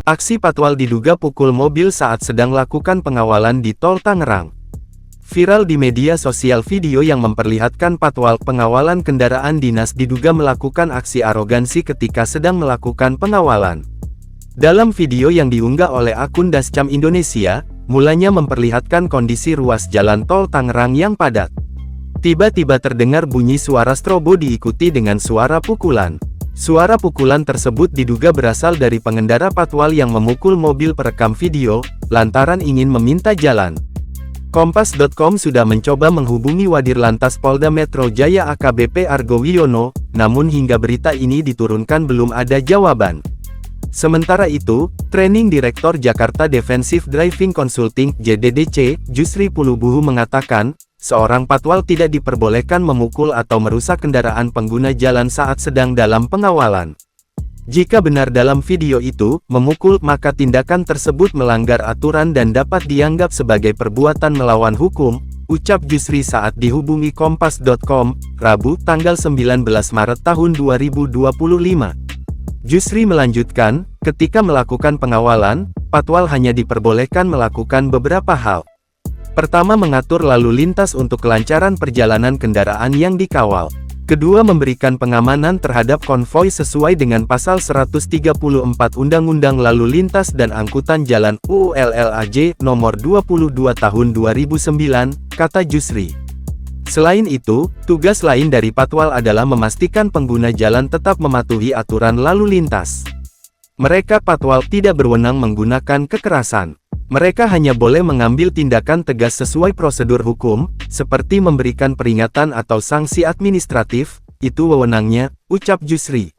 Aksi patwal diduga pukul mobil saat sedang lakukan pengawalan di Tol Tangerang. Viral di media sosial video yang memperlihatkan patwal pengawalan kendaraan dinas diduga melakukan aksi arogansi ketika sedang melakukan pengawalan. Dalam video yang diunggah oleh akun Dascam Indonesia, mulanya memperlihatkan kondisi ruas jalan Tol Tangerang yang padat. Tiba-tiba terdengar bunyi suara strobo diikuti dengan suara pukulan. Suara pukulan tersebut diduga berasal dari pengendara patwal yang memukul mobil perekam video, lantaran ingin meminta jalan. Kompas.com sudah mencoba menghubungi Wadirlantas Polda Metro Jaya AKBP Argo Wiono, namun hingga berita ini diturunkan belum ada jawaban. Sementara itu, Training Direktur Jakarta Defensive Driving Consulting (JDDC), Jusri Pulubuhu mengatakan, seorang patwal tidak diperbolehkan memukul atau merusak kendaraan pengguna jalan saat sedang dalam pengawalan. Jika benar dalam video itu, memukul, maka tindakan tersebut melanggar aturan dan dapat dianggap sebagai perbuatan melawan hukum, ucap Jusri saat dihubungi Kompas.com, Rabu, tanggal 19 Maret tahun 2025. Jusri melanjutkan, ketika melakukan pengawalan, patwal hanya diperbolehkan melakukan beberapa hal. Pertama, mengatur lalu lintas untuk kelancaran perjalanan kendaraan yang dikawal. Kedua, memberikan pengamanan terhadap konvoi sesuai dengan pasal 134 Undang-Undang Lalu Lintas dan Angkutan Jalan UU LLAJ nomor 22 tahun 2009, kata Jusri. Selain itu, tugas lain dari patwal adalah memastikan pengguna jalan tetap mematuhi aturan lalu lintas. Mereka patwal tidak berwenang menggunakan kekerasan. Mereka hanya boleh mengambil tindakan tegas sesuai prosedur hukum, seperti memberikan peringatan atau sanksi administratif, itu wewenangnya, ucap Jusri.